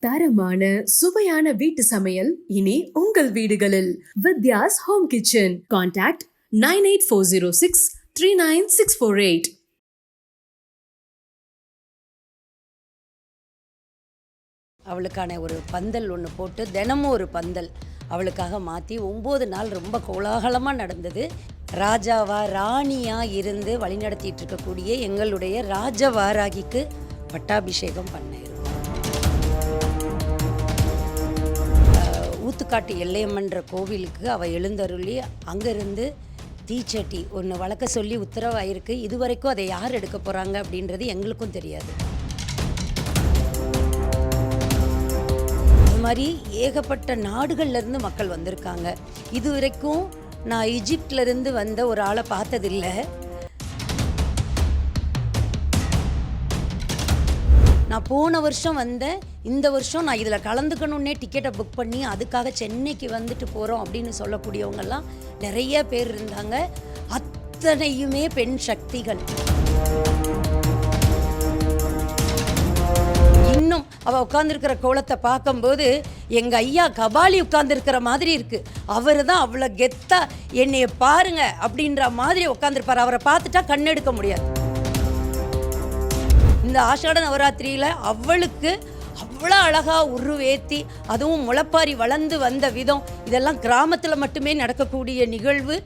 தரமான சுவையான வீட்டு சமையல் இனி உங்கள் வீடுகளில். Vidya's home kitchen. கான்டாக்ட் 9840639648. அவளுக்கான ஒரு பந்தல் ஒன்று போட்டு தினமும் ஒரு பந்தல் அவளுக்காக மாற்றி 9 நாள் ரொம்ப கோலாகலமாக நடந்தது. ராஜாவா ராணியாக இருந்து வழிநடத்திட்டு இருக்கக்கூடிய எங்களுடைய ராஜவாராகிக்கு பட்டாபிஷேகம் பண்ணியிருக்கோம். ஊத்துக்காட்டு எல்லையம்மன்ற கோவிலுக்கு அவள் எழுந்தருளி அங்கேருந்து தீச்சட்டி ஒன்று வளர்க்க சொல்லி உத்தரவாயிருக்கு. இதுவரைக்கும் அதை யார் எடுக்க போகிறாங்க அப்படின்றது எங்களுக்கும் தெரியாது. அது மாதிரி ஏகப்பட்ட நாடுகள்லேருந்து மக்கள் வந்திருக்காங்க. இதுவரைக்கும் நான் ஈஜிப்ட்லேருந்து வந்த ஒரு ஆளை பார்த்ததில்லை. நான் போன வருஷம் வந்தேன். இந்த வருஷம் நான் இதில் கலந்துக்கணுன்னே டிக்கெட்டை புக் பண்ணி அதுக்காக சென்னைக்கு வந்துட்டு போகிறோம் அப்படின்னு சொல்லக்கூடியவங்கெல்லாம் நிறைய பேர் இருந்தாங்க. அத்தனையுமே பெண் சக்திகள். இன்னும் அவள் உட்காந்துருக்கிற கோலத்தை பார்க்கும்போது எங்கள் ஐயா கபாலி உட்காந்துருக்கிற மாதிரி இருக்குது. அவர் தான் அவ்வளோ கெத்தா என்னைய பாருங்க அப்படின்ற மாதிரி உட்காந்துருப்பார். அவரை பார்த்துட்டா கண்ணெடுக்க முடியாது. இந்த ஆஷாட நவராத்திரியில் அவளுக்கு அவ்வளோ அழகாக உருவேற்றி, அதுவும் முளைப்பாரி வளர்ந்து வந்த விதம், இதெல்லாம் கிராமத்தில் மட்டுமே நடக்கக்கூடிய நிகழ்வு.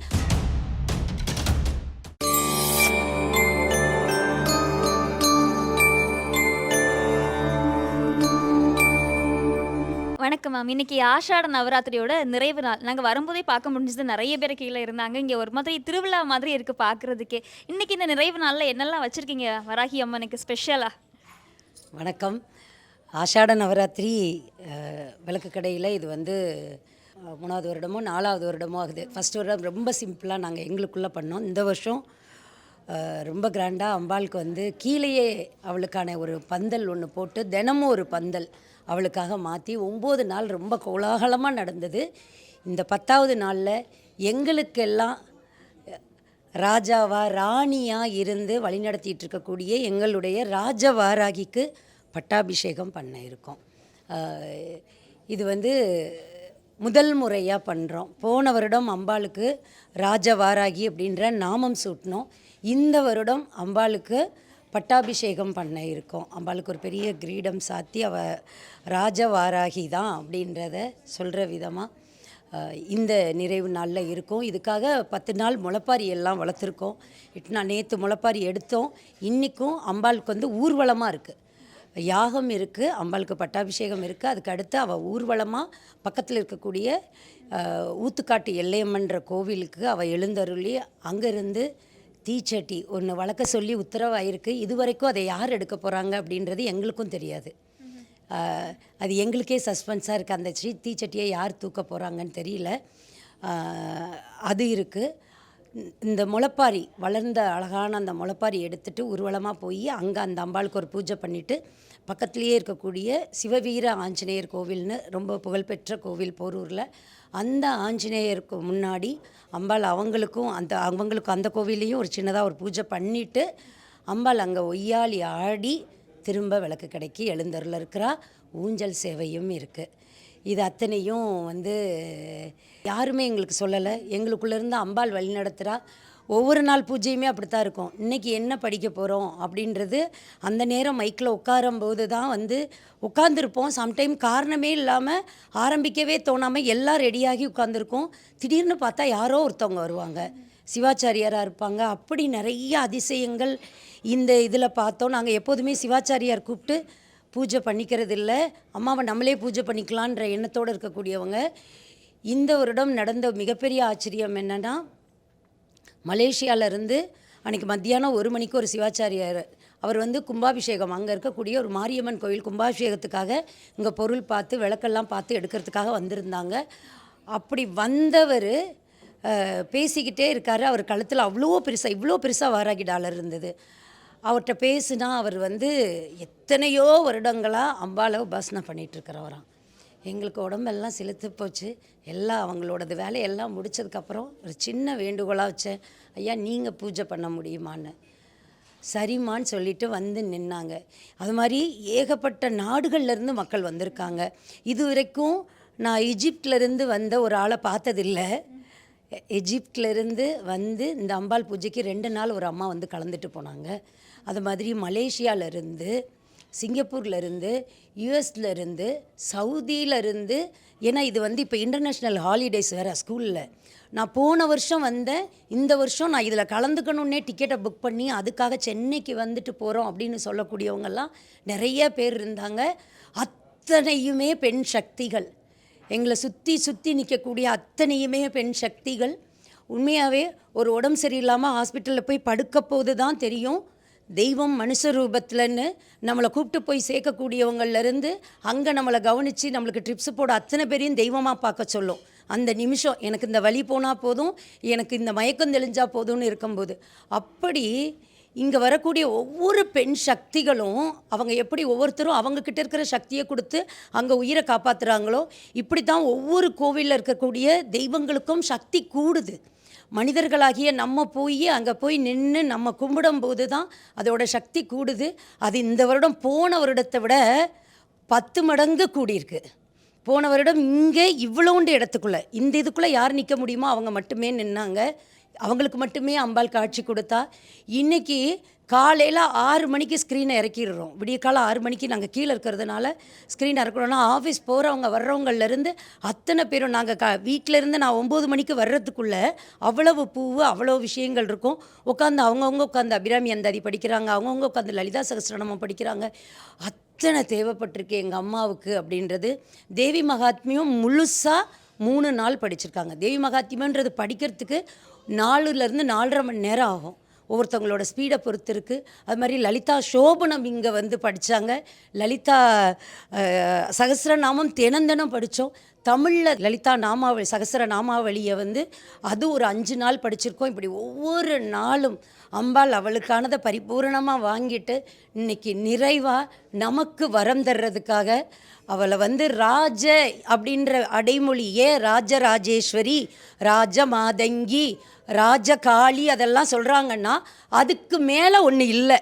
வணக்கம் மேம். இன்னைக்கு ஆஷாட நவராத்திரியோட நிறைவு நாள். நாங்கள் வரும்போதே பார்க்க முடிஞ்சது. நிறைய பேர் கீழே இருந்தாங்க. இங்கே ஒரு மாதிரி திருவிழா மாதிரி இருக்குது பார்க்குறதுக்கே. இன்னைக்கு இந்த நிறைவு நாளில் என்னெல்லாம் வச்சுருக்கீங்க வராகி அம்மனுக்கு ஸ்பெஷலாக? வணக்கம். ஆஷாட நவராத்திரி விளக்கு கடையில் இது 3வது வருடமோ 4வது வருடமோ ஆகுது. ஃபஸ்ட் வருடம் ரொம்ப சிம்பிளாக நாங்கள் எங்களுக்குள்ளே பண்ணோம். இந்த வருஷம் ரொம்ப கிராண்டாக அம்பாளுக்கு கீழேயே அவளுக்கான ஒரு பந்தல் ஒன்று போட்டு தினமும் ஒரு பந்தல் அவளுக்காக மாற்றி 9 நாள் ரொம்ப கோலாகலமாக நடந்தது. இந்த 10வது நாளில் எங்களுக்கெல்லாம் ராஜாவா ராணியாக இருந்து வழிநடத்திட்டு இருக்கக்கூடிய எங்களுடைய ராஜவாராகிக்கு பட்டாபிஷேகம் பண்ண இருக்கோம். இது முதல் முறையாக பண்ணுறோம். போன வருடம் அம்பாளுக்கு ராஜவாராகி அப்படின்ற நாமம் சூட்டினோம். இந்த வருடம் அம்பாளுக்கு பட்டாபிஷேகம் பண்ண இருக்கோம். அம்பாளுக்கு ஒரு பெரிய கிரீடம் சாத்தி அவள் ராஜவாராகி தான் அப்படின்றத சொல்கிற விதமாக இந்த நிறைவு நாளில் இருக்கும். இதுக்காக 10 நாள் முளைப்பாரி எல்லாம் வளர்த்துருக்கோம். நேற்று முளைப்பாரி எடுத்தோம். இன்றைக்கும் அம்பாளுக்கு ஊர்வலமாக இருக்குது, யாகம் இருக்குது, அம்பாளுக்கு பட்டாபிஷேகம் இருக்குது. அதுக்கு அடுத்து அவள் ஊர்வலமாக பக்கத்தில் இருக்கக்கூடிய ஊத்துக்காட்டு எல்லையம்மன்ற கோவிலுக்கு அவள் எழுந்தருளி அங்கேருந்து தீச்சட்டி ஒன்று வளர்க்க சொல்லி உத்தரவாயிருக்கு. இதுவரைக்கும் அதை யார் எடுக்க போகிறாங்க அப்படின்றது எங்களுக்கும் தெரியாது. அது எங்களுக்கே சஸ்பென்ஸாக இருக்குது. அந்த தீச்சட்டியை யார் தூக்க போகிறாங்கன்னு தெரியல. அது இருக்குது. இந்த முளைப்பாரி வளர்ந்த அழகான அந்த முளைப்பாரி எடுத்துகிட்டு ஊர்வலமாக போய் அங்கே அந்த அம்பாளுக்கு ஒரு பூஜை பண்ணிவிட்டு பக்கத்துலேயே இருக்கக்கூடிய சிவவீர ஆஞ்சநேயர் கோவில்னு ரொம்ப புகழ்பெற்ற கோவில் போரூரில், அந்த ஆஞ்சநேயருக்கு முன்னாடி அம்பாள் அவங்களுக்கும் அந்த கோவிலையும் ஒரு சின்னதாக ஒரு பூஜை பண்ணிவிட்டு அம்பாள் அங்கே ஒய்யாளி ஆடி திரும்ப விளக்கு கடைக்கு எழுந்தருள் இருக்கிறா. ஊஞ்சல் சேவையும் இருக்குது. இது அத்தனையும் யாருமே எங்களுக்கு சொல்லலை. எங்களுக்குள்ளேருந்து அம்பாள் வழி நடத்துகிறா. ஒவ்வொரு நாள் பூஜையுமே அப்படித்தான் இருக்கும். இன்றைக்கி என்ன படிக்க போகிறோம் அப்படின்றது அந்த நேரம் மைக்கில் உட்காரும்போது தான் உட்காந்துருப்போம். சம்டைம் காரணமே இல்லாமல் ஆரம்பிக்கவே தோணாமல் எல்லாம் ரெடியாகி உட்காந்துருக்கோம். திடீர்னு பார்த்தா யாரோ ஒருத்தவங்க வருவாங்க, சிவாச்சாரியாராக இருப்பாங்க. அப்படி நிறைய அதிசயங்கள் இந்த இதில் பார்த்தோம். நாங்கள் எப்போதுமே சிவாச்சாரியார் கூப்பிட்டு பூஜை பண்ணிக்கிறது இல்லை, அம்மாவை நம்மளே பூஜை பண்ணிக்கலான்ற எண்ணத்தோடு இருக்கக்கூடியவங்க. இந்த வருடம் நடந்த மிகப்பெரிய ஆச்சரியம் என்னென்னா, மலேசியாவிலேருந்து அன்றைக்கி மத்தியானம் 1 மணிக்கு ஒரு சிவாச்சாரியார் அவர் கும்பாபிஷேகம் அங்கே இருக்கக்கூடிய ஒரு மாரியம்மன் கோவில் கும்பாபிஷேகத்துக்காக இங்கே பொருள் பார்த்து விளக்கெல்லாம் பார்த்து எடுக்கிறதுக்காக வந்திருந்தாங்க. அப்படி வந்தவர் பேசிக்கிட்டே இருக்கார். அவர் கழுத்தில் இவ்வளோ பெருசாக வாராகி டாலர் இருந்தது. அவர்கிட்ட பேசுனா அவர் எத்தனையோ வருடங்களாக அம்பாவை உபாசனை பண்ணிகிட்ருக்கிறவராம். எங்களுக்கு உடம்பெல்லாம் செலுத்து போச்சு. எல்லாம் அவங்களோடது வேலையெல்லாம் முடித்ததுக்கப்புறம் ஒரு சின்ன வேண்டுகோளாக வச்சேன், ஐயா நீங்கள் பூஜை பண்ண முடியுமான்னு. சரிம்மான்னு சொல்லிட்டு வந்து நின்னாங்க. அது மாதிரி ஏகப்பட்ட நாடுகள்லேருந்து மக்கள் வந்திருக்காங்க. இது வரைக்கும் நான் எஜிப்ட்லேருந்து வந்த ஒரு ஆளை பார்த்ததில்ல. எஜிப்ட்லேருந்து வந்து இந்த அம்பாள் பூஜைக்கு 2 நாள் ஒரு அம்மா வந்து கலந்துட்டு போனாங்க. அது மாதிரி மலேசியாவிலேருந்து, சிங்கப்பூர்லேருந்து, யூஎஸ்லேருந்து, சவுதியிலேருந்து. ஏன்னா இது வந்து இப்போ இன்டர்நேஷ்னல் ஹாலிடேஸ் வேறு ஸ்கூலில். நான் போன வருஷம் வந்தேன், இந்த வருஷம் நான் இதில் கலந்துக்கணுன்னே டிக்கெட்டை புக் பண்ணி அதுக்காக சென்னைக்கு வந்துட்டு போகிறோம் அப்படின்னு சொல்லக்கூடியவங்கெல்லாம் நிறைய பேர் இருந்தாங்க. அத்தனையுமே பெண் சக்திகள். எங்களை சுற்றி சுற்றி நிற்கக்கூடிய அத்தனையுமே பெண் சக்திகள். உண்மையாகவே ஒரு உடம்பு சரியில்லாமல் ஹாஸ்பிட்டலில் போய் படுக்க போது தான் தெரியும் தெய்வம் மனுஷ ரூபத்தில்னு. நம்மளை கூப்பிட்டு போய் சேர்க்கக்கூடியவங்கள்லேருந்து அங்கே நம்மளை கவனித்து நம்மளுக்கு ட்ரிப்ஸ் போட அத்தனை பேரையும் தெய்வமாக பார்க்க சொல்லும். அந்த நிமிஷம் எனக்கு இந்த வலி போனால் போதும், எனக்கு இந்த மயக்கம் தெளிஞ்சால் போதும்னு இருக்கும்போது, அப்படி இங்கே வரக்கூடிய ஒவ்வொரு பெண் சக்திகளும் அவங்க எப்படி ஒவ்வொருத்தரும் அவங்கக்கிட்ட இருக்கிற சக்தியை கொடுத்து அங்கே உயிரை காப்பாற்றுறாங்களோ, இப்படி தான் ஒவ்வொரு கோவிலில் இருக்கக்கூடிய தெய்வங்களுக்கும் சக்தி கூடுது. மனிதர்களாகிய நம்ம போய் அங்கே போய் நின்று நம்ம கும்பிடும்போது தான் அதோட சக்தி கூடுது. அது இந்த வருடம் போன வருடத்தை விட 10 மடங்கு கூடியிருக்கு. போன வருடம் இங்கே இவ்வளோண்டு இடத்துக்குள்ளே இந்த இதுக்குள்ளே யார் நிற்க முடியுமோ அவங்க மட்டுமே நின்னாங்க. அவங்களுக்கு மட்டுமே அம்பாள் காட்சி கொடுத்தா. இன்றைக்கி காலையில் 6 மணிக்கு ஸ்க்ரீனை இறக்கிடுறோம். விடிய காலம் 6 மணிக்கு நாங்கள் கீழே இருக்கிறதுனால ஸ்க்ரீன் இறக்கணும்னா ஆஃபீஸ் போகிறவங்க வர்றவங்கள்லேருந்து அத்தனை பேரும் நாங்கள் வீட்டிலேருந்து நான் 9 மணிக்கு வர்றதுக்குள்ளே அவ்வளவு பூவு அவ்வளோ விஷயங்கள் இருக்கும். உட்காந்து அவங்கவுங்க உட்காந்து அபிராமி அந்தாதி படிக்கிறாங்க, அவங்கவுங்க உட்காந்து லலிதா சகஸ்ரநாமம் படிக்கிறாங்க. அத்தனை தேவைப்பட்டிருக்கு எங்கள் அம்மாவுக்கு அப்படின்றது. தேவி மகாத்மியம் முழுசாக 3 நாள் படிச்சிருக்காங்க. தேவி மகாத்மியன்றது படிக்கிறதுக்கு 4லேருந்து 4.5 மணி நேரம் ஆகும். ஒவ்வொருத்தவங்களோட ஸ்பீடை பொறுத்து இருக்குது. அது மாதிரி லலிதா சோபனம் இங்கே வந்து படித்தாங்க. லலிதா சகஸ்ரநாமம் தினம் படித்தோம். தமிழில் லலிதா நாமாவளி சகஸ்ர நாமாவளியை வந்து அது ஒரு 5 நாள் படிச்சிருக்கோம். இப்படி ஒவ்வொரு நாளும் அம்பாள் அவளுக்கானதை பரிபூரணமாக வாங்கிட்டு இன்றைக்கி நிறைவாக நமக்கு வரம் தர்றதுக்காக அவளை வந்து ராஜ அப்படின்ற அடைமொழி, ராஜராஜேஸ்வரி, ராஜமாதங்கி, ராஜகாளி அதெல்லாம் சொல்கிறாங்கன்னா அதுக்கு மேலே ஒன்று இல்லை.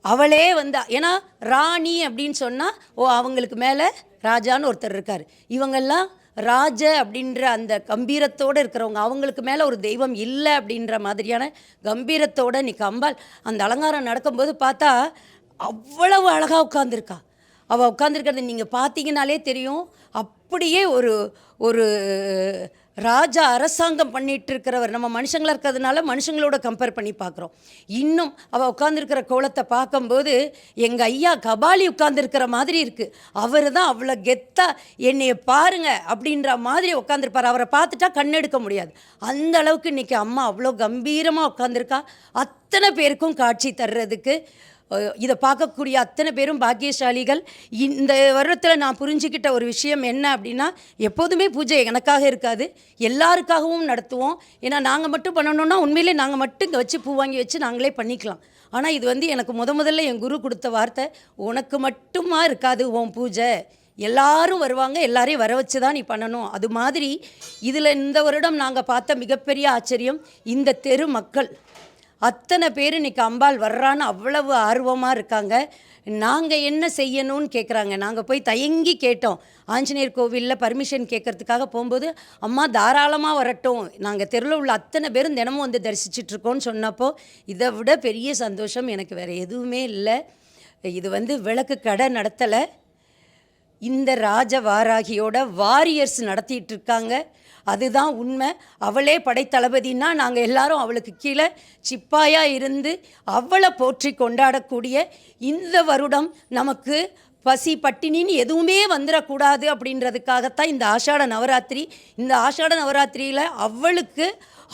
அவளே வந்தா. ஏன்னா ராணி அப்படின்னு சொன்னால் அவங்களுக்கு மேலே ராஜான்னு ஒருத்தர் இருக்கார். இவங்கெல்லாம் ராஜ அப்படின்ற அந்த கம்பீரத்தோடு இருக்கிறவங்க. அவங்களுக்கு மேலே ஒரு தெய்வம் இல்லை அப்படின்ற மாதிரியான கம்பீரத்தோடு இன்றைக்கி அம்பாள் அந்த அலங்காரம் நடக்கும்போது பார்த்தா அவ்வளவு அழகாக உட்காந்துருக்கா. அவள் உட்காந்துருக்கிறது நீங்கள் பார்த்தீங்கன்னாலே தெரியும். அப்படியே ஒரு ராஜா அரசாங்கம் பண்ணிகிட்டு இருக்கிறவர். நம்ம மனுஷங்களாக இருக்கிறதுனால மனுஷங்களோட கம்பேர் பண்ணி பார்க்குறோம். இன்னும் அவள் உட்காந்துருக்கிற கோலத்தை பார்க்கும்போது எங்கள் ஐயா கபாலி உட்காந்துருக்கிற மாதிரி இருக்குது. அவர் தான் அவ்வளோ கெத்தாக என்னைய பாருங்க அப்படின்ற மாதிரி உட்காந்துருப்பார். அவரை பார்த்துட்டா கண்ணெடுக்க முடியாது. அந்த அளவுக்கு இன்றைக்கி அம்மா அவ்வளோ கம்பீரமாக உட்காந்துருக்கா. அத்தனை பேருக்கும் காட்சி தர்றதுக்கு இதை பார்க்கக்கூடிய அத்தனை பேரும் பாக்கியசாலிகள். இந்த வருடத்தில் நான் புரிஞ்சுக்கிட்ட ஒரு விஷயம் என்ன அப்படின்னா, எப்போதுமே பூஜை எனக்காக இருக்காது, எல்லாருக்காகவும் நடத்துவோம். ஏன்னா நாங்கள் மட்டும் பண்ணணுன்னா உண்மையிலே நாங்கள் மட்டும் இங்கே வச்சு பூ வாங்கி வச்சு நாங்களே பண்ணிக்கலாம். ஆனால் இது வந்து எனக்கு முதல்ல என் குரு கொடுத்த வார்த்தை, உனக்கு மட்டுமா இருக்காது உன் பூஜை, எல்லாரும் வருவாங்க, எல்லாரையும் வர வச்சு தான் நீ பண்ணணும். அது மாதிரி இதில் இந்த வருடம் நாங்கள் பார்த்த மிகப்பெரிய ஆச்சரியம், இந்த தெரு மக்கள் அத்தனை பேர் இன்றைக்கி அம்பாள் வர்றான்னு அவ்வளவு ஆர்வமாக இருக்காங்க. நாங்கள் என்ன செய்யணும்னு கேட்குறாங்க. நாங்கள் போய் தயங்கி கேட்டோம். ஆஞ்சநேயர் கோவிலில் பர்மிஷன் கேட்குறதுக்காக போகும்போது, அம்மா தாராளமாக வரட்டும், நாங்கள் தெருவில் உள்ள அத்தனை பேரும் தினமும் வந்து தரிசிச்சிட்ருக்கோன்னு சொன்னப்போ இதை விட பெரிய சந்தோஷம் எனக்கு வேறு எதுவுமே இல்லை. இது வந்து விளக்கு கடை நடத்தலை, இந்த ராஜவாராகியோட வாரியர்ஸ் நடத்திட்டு இருக்காங்க. அதுதான் உண்மை. அவளே படைத்தளபதினா நாங்கள் எல்லாரும் அவளுக்கு கீழே சிப்பாயாக இருந்து அவளை போற்றி கொண்டாடக்கூடிய இந்த வருடம் நமக்கு பசி பட்டினின்னு எதுவுமே வந்துடக்கூடாது அப்படின்றதுக்காகத்தான் இந்த ஆஷாட நவராத்திரி. இந்த ஆஷாட நவராத்திரியில் அவளுக்கு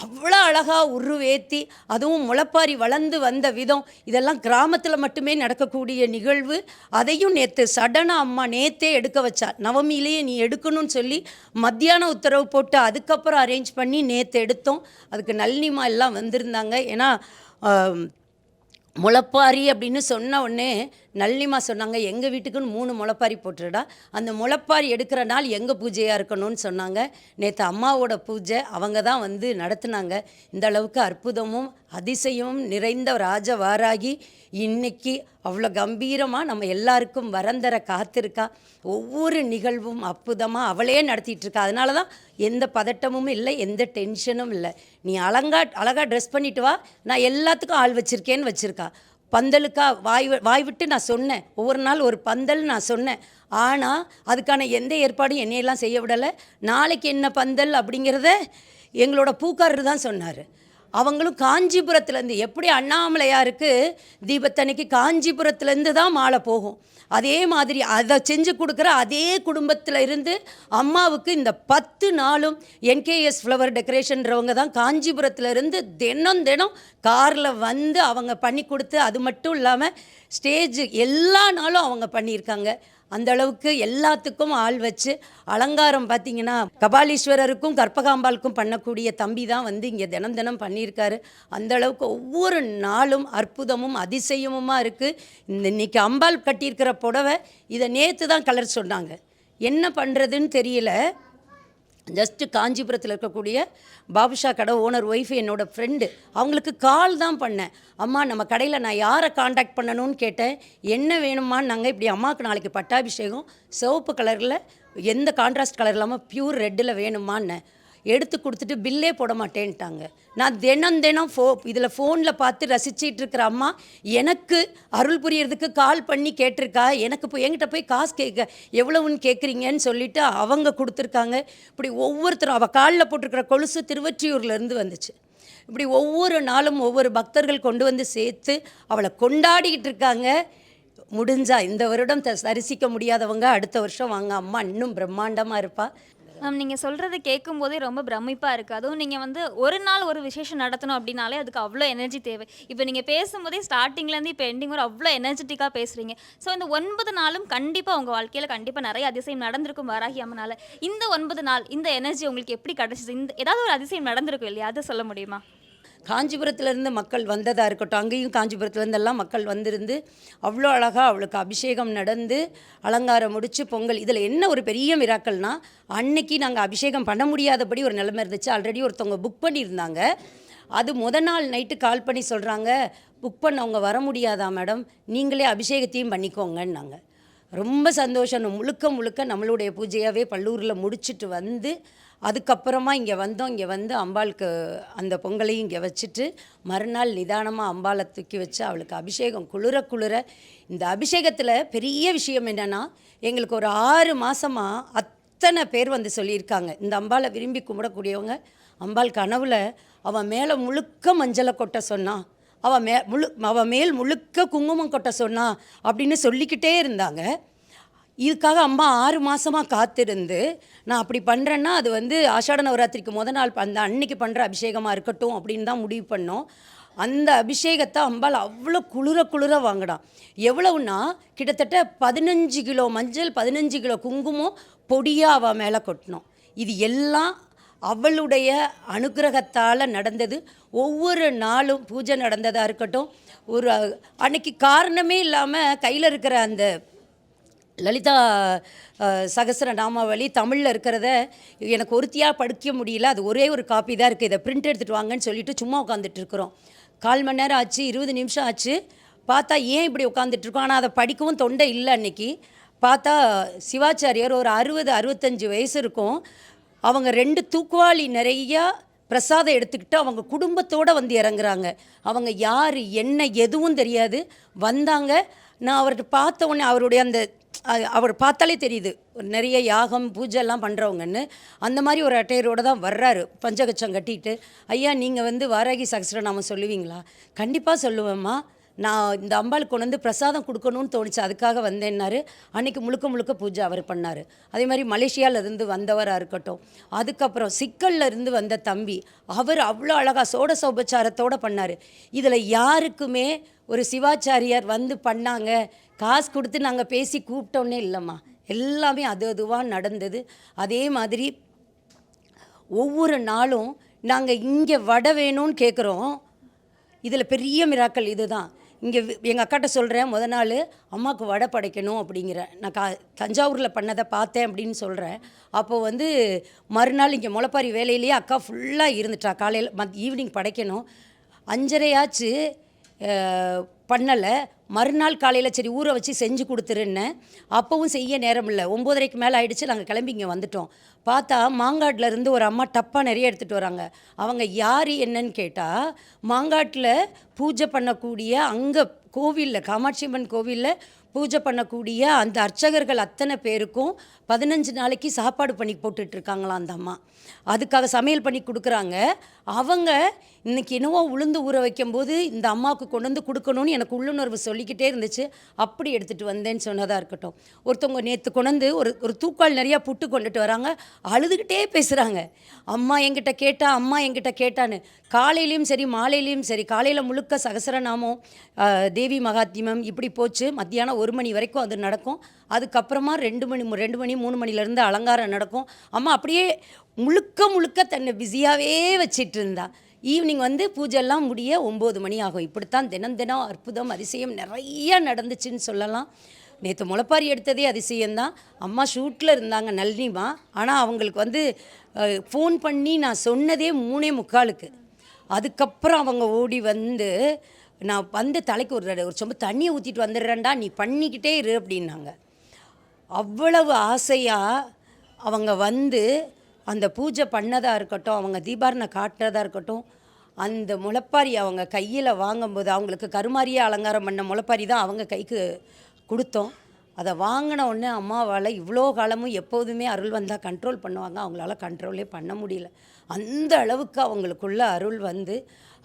அவ்வளோ அழகாக உருவேற்றி, அதுவும் முளைப்பாரி வளர்ந்து வந்த விதம், இதெல்லாம் கிராமத்தில் மட்டுமே நடக்கக்கூடிய நிகழ்வு. அதையும் நேற்று சடனாக அம்மா நேற்றே எடுக்க வச்சா. நவமியிலேயே நீ எடுக்கணும்னு சொல்லி மத்தியான உத்தரவு போட்டு அதுக்கப்புறம் அரேஞ்ச் பண்ணி நேற்று எடுத்தோம். அதுக்கு நளினிமா எல்லாம் வந்திருந்தாங்க. ஏன்னா முளைப்பாரி அப்படின்னு சொன்ன உடனே நல்லிமா சொன்னாங்க, எங்கள் வீட்டுக்குன்னு 3 முளைப்பாரி போட்டுருடா, அந்த முளைப்பாரி எடுக்கிற நாள் எங்கள் பூஜையாக இருக்கணும்னு சொன்னாங்க. நேற்று அம்மாவோட பூஜை அவங்க தான் வந்து நடத்துனாங்க. இந்த அளவுக்கு அற்புதமும் அதிசயமும் நிறைந்த ராஜவாராகி இன்னைக்கு அவ்வளோ கம்பீரமாக நம்ம எல்லாருக்கும் வரந்தர காத்திருக்கா. ஒவ்வொரு நிகழ்வும் அற்புதமாக அவளே நடத்திட்டுருக்கா. அதனால தான் எந்த பதட்டமும் இல்லை, எந்த டென்ஷனும் இல்லை. நீ அழகாக ட்ரெஸ் பண்ணிட்டு வா, நான் எல்லாத்துக்கும் ஆள் வச்சுருக்கேன்னு வச்சுருக்கா. பந்தலுக்கா வாய் விட்டு நான் சொன்னேன், ஒவ்வொரு நாள் ஒரு பந்தல் நான் சொன்னேன். ஆனால் அதுக்கான எந்த ஏற்பாடும் என்னையெல்லாம் செய்ய விடலை. நாளைக்கு என்ன பந்தல் அப்படிங்கிறத எங்களோட பூக்காரர் தான் சொன்னார். அவங்களும் காஞ்சிபுரத்துலேருந்து, எப்படி அண்ணாமலையாருக்கு தீபத்தன்னைக்கு காஞ்சிபுரத்துலேருந்து தான் மாலை போகும், அதே மாதிரி அதை செஞ்சு கொடுக்குற அதே குடும்பத்தில் இருந்து அம்மாவுக்கு இந்த 10 நாளும் என்கேஎஸ் ஃப்ளவர் டெக்கரேஷன்றவங்க தான் காஞ்சிபுரத்துலேருந்து தினம் காரில் வந்து அவங்க பண்ணி கொடுத்து, அது மட்டும் இல்லாமல் ஸ்டேஜ் எல்லா நாளும் அவங்க பண்ணியிருக்காங்க. அந்த அளவுக்கு எல்லாத்துக்கும் ஆள் வச்சு அலங்காரம் பார்த்திங்கன்னா கபாலீஸ்வரருக்கும் கற்பகாம்பாளுக்கும் பண்ணக்கூடிய தம்பி தான் வந்து இங்கே தினம் பண்ணியிருக்காரு. அந்த அளவுக்கு ஒவ்வொரு நாளும் அற்புதமும் அதிசயமுமாக இருக்குது. இன்னைக்கு அம்பாள் கட்டியிருக்கிற புடவை இதை நேற்று தான் கலர் சொன்னாங்க. என்ன பண்ணுறதுன்னு தெரியல. ஜஸ்ட்டு காஞ்சிபுரத்தில் இருக்கக்கூடிய பாபுஷா கடை ஓனர் ஒய்ஃபு என்னோடய ஃப்ரெண்டு, அவங்களுக்கு கால் தான் பண்ணேன். அம்மா நம்ம கடையில் நான் யாரை காண்டாக்ட் பண்ணணும்னு கேட்டேன். என்ன வேணுமான்னு நாங்கள் இப்படி அம்மாவுக்கு நாளைக்கு பட்டாபிஷேகம் சிவப்பு கலரில் எந்த கான்ட்ராஸ்ட் கலர் இல்லாமல் ப்யூர் ரெட்டில் வேணுமான்னு எடுத்து கொடுத்துட்டு பில்லே போட மாட்டேன்ட்டாங்க. நான் தினம் இதில் ஃபோனில் பார்த்து ரசிச்சிட்டு இருக்கிற அம்மா எனக்கு அருள் புரியறதுக்கு கால் பண்ணி கேட்டிருக்கா. எனக்கு இப்போ என்கிட்ட போய் காசு எவ்வளவுன்னு கேட்குறீங்கன்னு சொல்லிவிட்டு அவங்க கொடுத்துருக்காங்க. இப்படி ஒவ்வொருத்தரும் அவள் காலில் போட்டிருக்கிற கொலுசு திருவொற்றியூர்லேருந்து வந்துச்சு. இப்படி ஒவ்வொரு நாளும் ஒவ்வொரு பக்தர்கள் கொண்டு வந்து சேர்த்து அவளை கொண்டாடிக்கிட்டு இருக்காங்க. முடிஞ்சா இந்த வருடம் தரிசிக்க முடியாதவங்க அடுத்த வருஷம் வாங்க, அம்மா இன்னும் பிரம்மாண்டமாக இருப்பாள். மேம், நீங்கள் சொல்கிறத கேட்கும்போதே ரொம்ப பிரமிப்பாக இருக்குது. அதுவும் நீங்கள் வந்து ஒரு நாள் ஒரு விசேஷம் நடத்தணும் அப்படின்னாலே அதுக்கு அவ்வளோ எனர்ஜி தேவை. இப்போ நீங்கள் பேசும்போதே ஸ்டார்டிங்லேருந்து இப்போ எண்டிங் வரை அவ்வளோ எனர்ஜெட்டிக்காக பேசுகிறீங்க. ஸோ இந்த 9 நாளும் கண்டிப்பாக உங்கள் வாழ்க்கையில் கண்டிப்பாக நிறைய அதிசயம் நடந்திருக்கும் வாராகி அம்மனால். இந்த 9 நாள் இந்த எனர்ஜி உங்களுக்கு எப்படி கிடச்சிது? ஏதாவது ஒரு அதிசயம் நடந்திருக்கும் இல்லையா, அதை சொல்ல முடியுமா? காஞ்சிபுரத்துலேருந்து மக்கள் வந்ததாக இருக்கட்டும், அங்கேயும் காஞ்சிபுரத்துலேருந்தெல்லாம் மக்கள் வந்திருந்து அவ்வளோ அழகாக அவளுக்கு அபிஷேகம் நடந்து அலங்காரம் முடித்து பொங்கல். இதில் என்ன ஒரு பெரிய மிராக்கல்னா, அன்னைக்கு நாங்கள் அபிஷேகம் பண்ண முடியாதபடி ஒரு நிலைமை இருந்துச்சு. ஆல்ரெடி ஒருத்தவங்க புக் பண்ணியிருந்தாங்க. அது நாள் நைட்டு கால் பண்ணி சொல்கிறாங்க, புக் பண்ணவங்க வர முடியாதா மேடம், நீங்களே அபிஷேகத்தையும் பண்ணிக்கோங்கன்னாங்க. ரொம்ப சந்தோஷம். முழுக்க நம்மளுடைய பூஜையாகவே பல்லூரில் முடிச்சுட்டு வந்து அதுக்கப்புறமா இங்கே வந்தோம். இங்கே வந்து அம்பாளுக்கு அந்த பொங்கலையும் இங்கே வச்சுட்டு மறுநாள் நிதானமாக அம்பாளை தூக்கி வச்சு அவளுக்கு அபிஷேகம் குளிர இந்த அபிஷேகத்தில் பெரிய விஷயம் என்னென்னா, எங்களுக்கு ஒரு 6 மாதமாக அத்தனை பேர் வந்து சொல்லியிருக்காங்க, இந்த அம்பாளை விரும்பி கும்பிடக்கூடியவங்க அம்பாள் கனவில் அவன் மேலே முழுக்க மஞ்சளை கொட்ட சொன்னான், அவன் மேல் முழுக்க குங்குமம் கொட்ட சொன்னான் அப்படின்னு சொல்லிக்கிட்டே இருந்தாங்க. இதுக்காக அம்மா 6 மாதமாக காத்திருந்து, நான் அப்படி பண்ணுறேன்னா அது வந்து ஆஷாட நவராத்திரிக்கு நாள் அந்த அன்னைக்கு பண்ணுற அபிஷேகமாக இருக்கட்டும் அப்படின்னு தான் முடிவு பண்ணோம். அந்த அபிஷேகத்தை அம்பாள் அவ்வளோ குளிர வாங்கினான். எவ்வளவுன்னா கிட்டத்தட்ட 15 கிலோ மஞ்சள், 15 கிலோ குங்குமம் பொடியாக அவள் மேலே கொட்டினோம். இது எல்லாம் அவளுடைய அனுகிரகத்தால் நடந்தது. ஒவ்வொரு நாளும் பூஜை நடந்ததாக இருக்கட்டும், ஒரு அன்னைக்கு காரணமே இல்லாமல் கையில் இருக்கிற அந்த லலிதா சகஸ்ர நாமாவளி தமிழில் இருக்கிறத எனக்கு ஒருத்தியாக படிக்க முடியல, அது ஒரே ஒரு காப்பி தான் இருக்குது, இதை பிரிண்ட் எடுத்துகிட்டு வாங்கன்னு சொல்லிட்டு சும்மா உட்காந்துட்டு இருக்கிறோம். 1/4 மணி நேரம் ஆச்சு, 20 நிமிஷம் ஆச்சு. பார்த்தா ஏன் இப்படி உட்காந்துட்ருக்கோம், ஆனால் அதை படிக்கவும் தொண்டை இல்லை. அன்னைக்கு பார்த்தா சிவாச்சாரியார் ஒரு 60-65 வயசு இருக்கும். அவங்க 2 தூக்குவாளி நிறையா பிரசாதம் எடுத்துக்கிட்டு அவங்க குடும்பத்தோடு வந்து இறங்குறாங்க. அவங்க யார் என்ன எதுவும் தெரியாது, வந்தாங்க. நான் அவர்கிட்ட பார்த்த உடனே அவருடைய அந்த அவர் பார்த்தாலே தெரியுது நிறைய யாகம் பூஜைலாம் பண்ணுறவங்கன்னு. அந்த மாதிரி ஒரு அட்டையரோடு தான் வர்றாரு, பஞ்சகச்சம் கட்டிட்டு. ஐயா நீங்கள் வந்து வாராகி சகஸ்ரநாமம் சொல்லுவீங்களா? கண்டிப்பாக சொல்லுவேம்மா, நான் இந்த அம்பாளுக்கு கொண்டு வந்து பிரசாதம் கொடுக்கணும்னு தோணுச்சு, அதுக்காக வந்தேன்னாரு. அன்றைக்கி முழுக்க பூஜை அவர் பண்ணார். அதே மாதிரி மலேசியாவிலேருந்து வந்தவராக இருக்கட்டும், அதுக்கப்புறம் சிக்கல்ல இருந்து வந்த தம்பி, அவர் அவ்வளோ அழகாக சோடசோபச்சாரத்தோடு பண்ணார். இதில் யாருக்குமே ஒரு சிவாச்சாரியார் வந்து பண்ணாங்க, காசு கொடுத்து நாங்கள் பேசி கூப்பிட்டோன்னே இல்லைம்மா, எல்லாமே அதுவாக நடந்தது. அதே மாதிரி ஒவ்வொரு நாளும் நாங்கள் இங்கே வடை வேணும்னு கேட்குறோம். இதில் பெரிய மிராக்கள் இது தான். இங்கே எங்கள் அக்காட்ட சொல்கிறேன், முத நாள் அம்மாவுக்கு வடை படைக்கணும் அப்படிங்கிறேன். நான் தஞ்சாவூரில் பண்ணதை பார்த்தேன் அப்படின்னு சொல்கிறேன். அப்போது வந்து மறுநாள் இங்கே முளைப்பாரி வேலையிலேயே அக்கா ஃபுல்லாக இருந்துட்டா. காலையில் ஈவினிங் படைக்கணும். 5:30 ஆச்சு, பண்ணலை. மறுநாள் காலையில் சரி ஊற வச்சு செஞ்சு கொடுத்துருன்னேன். அப்போவும் செய்ய நேரம் இல்லை. 9:30க்கு மேலே ஆகிடுச்சு. நாங்கள் கிளம்பி இங்கே வந்துட்டோம். பார்த்தா மாங்காட்டில் இருந்து ஒரு அம்மா டப்பா நிறைய எடுத்துகிட்டு வராங்க. அவங்க யார் என்னன்னு கேட்டால், மாங்காட்டில் பூஜை பண்ணக்கூடிய அங்கே கோவிலில், காமாட்சி அம்மன் கோவிலில் பூஜை பண்ணக்கூடிய அந்த அர்ச்சகர்கள் அத்தனை பேருக்கும் 15 நாளைக்கு சாப்பாடு பண்ணி போட்டுட்ருக்காங்களாம் அந்த அம்மா. அதுக்காக சமையல் பண்ணி கொடுக்குறாங்க. அவங்க இன்றைக்கி என்னவோ உளுந்து ஊற வைக்கும்போது இந்த அம்மாவுக்கு கொண்டு வந்து கொடுக்கணும்னு எனக்கு உள்ளுணர்வு சொல்லிக்கிட்டே இருந்துச்சு. அப்படி எடுத்துகிட்டு வந்தேன்னு சொன்னதாக இருக்கட்டும். ஒருத்தவங்க நேற்று கொண்டு வந்து ஒரு தூக்கால் நிறையா புட்டு கொண்டுட்டு வராங்க. அழுதுகிட்டே பேசுகிறாங்க, அம்மா என்கிட்ட கேட்டா, அம்மா என்கிட்ட கேட்டான்னு. காலையிலையும் சரி மாலையிலையும் சரி, காலையில் முழுக்க சகசரநாமம், தேவி மகாத்மியம் இப்படி போச்சு. மத்தியானம் 1 மணி வரைக்கும் அது நடக்கும். அதுக்கப்புறமா 2 மணி 3 மணிலேருந்து அலங்காரம் நடக்கும். அம்மா அப்படியே முழுக்க தன்னை பிஸியாகவே வச்சிட்டு இருந்தா. ஈவினிங் வந்து பூஜைலாம் முடிய 9 மணி ஆகும். இப்படித்தான் தினம் அற்புதம் அதிசயம் நிறைய நடந்துச்சுன்னு சொல்லலாம். நேற்று முளைப்பாரி எடுத்ததே அதிசயம்தான். அம்மா ஷூட்டில் இருந்தாங்க, நளினிமா. ஆனால் அவங்களுக்கு வந்து ஃபோன் பண்ணி நான் சொன்னதே 3:45. அதுக்கப்புறம் அவங்க ஓடி வந்து, நான் வந்து தலைக்கு ஒரு சொம்பு தண்ணியை ஊற்றிட்டு வந்துடுறேன்டா, நீ பண்ணிக்கிட்டே இரு அப்படின்னாங்க. அவ்வளவு ஆசையாக அவங்க வந்து அந்த பூஜை பண்ணதாக இருக்கட்டும், அவங்க தீபாரணை காட்டுறதா இருக்கட்டும், அந்த முளைப்பாரி அவங்க கையில் வாங்கும்போது, அவங்களுக்கு கருமாரியே அலங்காரம் பண்ண முளைப்பாரி தான் அவங்க கைக்கு கொடுத்தோம். அதை வாங்கின உடனே அம்மாவால் இவ்வளோ காலமும் எப்போதுமே அருள் வந்தால் கண்ட்ரோல் பண்ணுவாங்க, அவங்களால கண்ட்ரோலே பண்ண முடியல. அந்த அளவுக்கு அவங்களுக்குள்ள அருள் வந்து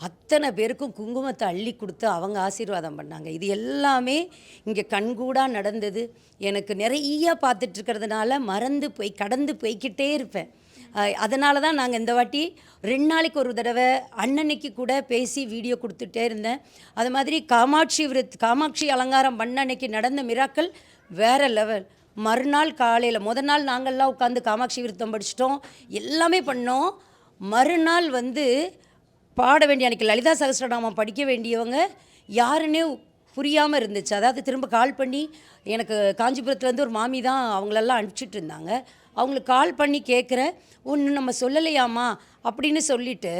அத்தனை பேருக்கும் குங்குமத்தை அள்ளி கொடுத்து அவங்க ஆசீர்வாதம் பண்ணாங்க. இது எல்லாமே இங்கே கண்கூடாக நடந்தது. எனக்கு நிறைய பார்த்துட்ருக்கிறதுனால மறந்து போய் கடந்து போய்கிட்டே இருப்பேன். அதனால தான் நாங்கள் இந்த வாட்டி 2 நாளைக்கு ஒரு தடவை அன்னன்னைக்கு கூட பேசி வீடியோ கொடுத்துட்டே இருந்தேன். அது மாதிரி காமாட்சி அலங்காரம் பண்ண அன்னைக்கு நடந்த மிராக்கள் வேறு லெவல். மறுநாள் காலையில் முதல் நாள் நாங்கள்லாம் உட்காந்து காமாட்சி விருத்தம் படிச்சிட்டோம், எல்லாமே பண்ணோம். மறுநாள் வந்து பாட வேண்டிய அன்றைக்கி லலிதா சகஸ்ரநாமம் படிக்க வேண்டியவங்க யாருன்னே புரியாமல் இருந்துச்சு. அதாவது திரும்ப கால் பண்ணி, எனக்கு காஞ்சிபுரத்துலேருந்து ஒரு மாமி தான் அவங்களெல்லாம் அனுப்பிச்சிட்டு இருந்தாங்க. அவங்களுக்கு கால் பண்ணி கேட்குறேன், ஒன்று நம்ம சொல்லலையாம்மா அப்படின்னு சொல்லிவிட்டு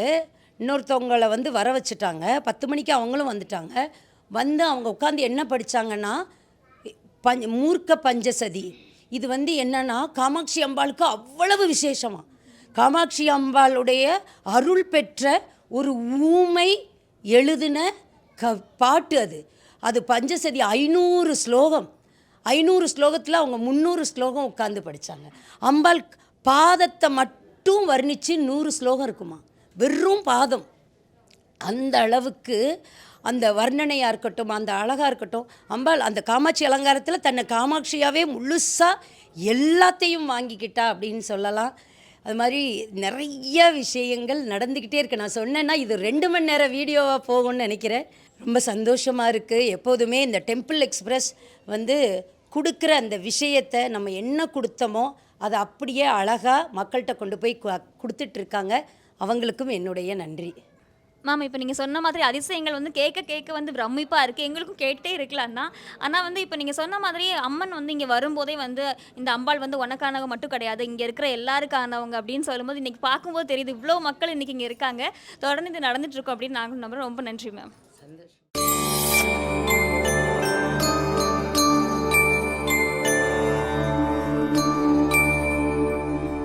இன்னொருத்தவங்களை வந்து வர வச்சுட்டாங்க. 10 மணிக்கு அவங்களும் வந்துட்டாங்க. வந்து அவங்க உட்காந்து என்ன படித்தாங்கன்னா, மூர்க்க பஞ்சசதி. இது வந்து என்னன்னா, காமாட்சி அம்பாளுக்கு அவ்வளவு விசேஷமாக, காமாட்சி அம்பாளுடைய அருள் பெற்ற ஒரு ஊமை எழுதின பாட்டு அது பஞ்சசதி. 500 ஸ்லோகம். 500 ஸ்லோகத்தில் அவங்க 300 ஸ்லோகம் உட்காந்து படித்தாங்க. அம்பாள் பாதத்தை மட்டும் வர்ணித்து 100 ஸ்லோகம் இருக்குமா, வெறும் பாதம். அந்த அளவுக்கு அந்த வர்ணனையாக இருக்கட்டும், அந்த அழகாக இருக்கட்டும், அம்பாள் அந்த காமாட்சி அலங்காரத்தில் தன்னை காமாட்சியாகவே முழுசாக எல்லாத்தையும் வாங்கிக்கிட்டா அப்படின்னு சொல்லலாம். அது மாதிரி நிறைய விஷயங்கள் நடந்துக்கிட்டே இருக்குது. நான் சொன்னேன்னா இது 2 மணி நேரம் வீடியோவாக போகும்னு நினைக்கிறேன். ரொம்ப சந்தோஷமாக இருக்குது. எப்போதுமே இந்த டெம்பிள் எக்ஸ்பிரஸ் வந்து கொடுக்குற அந்த விஷயத்தை நம்ம என்ன கொடுத்தோமோ அதை அப்படியே அழகாக மக்கள்கிட்ட கொண்டு போய் கொடுத்துட்ருக்காங்க. அவங்களுக்கும் என்னுடைய நன்றி. மேம், இப்போ நீங்கள் சொன்ன மாதிரி அதிசயங்கள் வந்து கேட்க வந்து பிரமிப்பாக இருக்குது. எங்களுக்கும் கேட்டே இருக்கலாம் தான். ஆனால் வந்து இப்போ நீங்கள் சொன்ன மாதிரி அம்மன் வந்து இங்கே வரும்போதே வந்து இந்த அம்பாள் வந்து உனக்கானவங்க மட்டும் கிடையாது, இங்கே இருக்கிற எல்லாருக்கானவங்க அப்படின்னு சொல்லும்போது இன்றைக்கி பார்க்கும்போது தெரியுது இவ்வளோ மக்கள் இன்றைக்கி இங்கே இருக்காங்க. தொடர்ந்து இது நடந்துகிட்ருக்கோம் அப்படின்னு நாங்கள் நம்புகிறோம். ரொம்ப நன்றி மேம். சந்தோஷம்.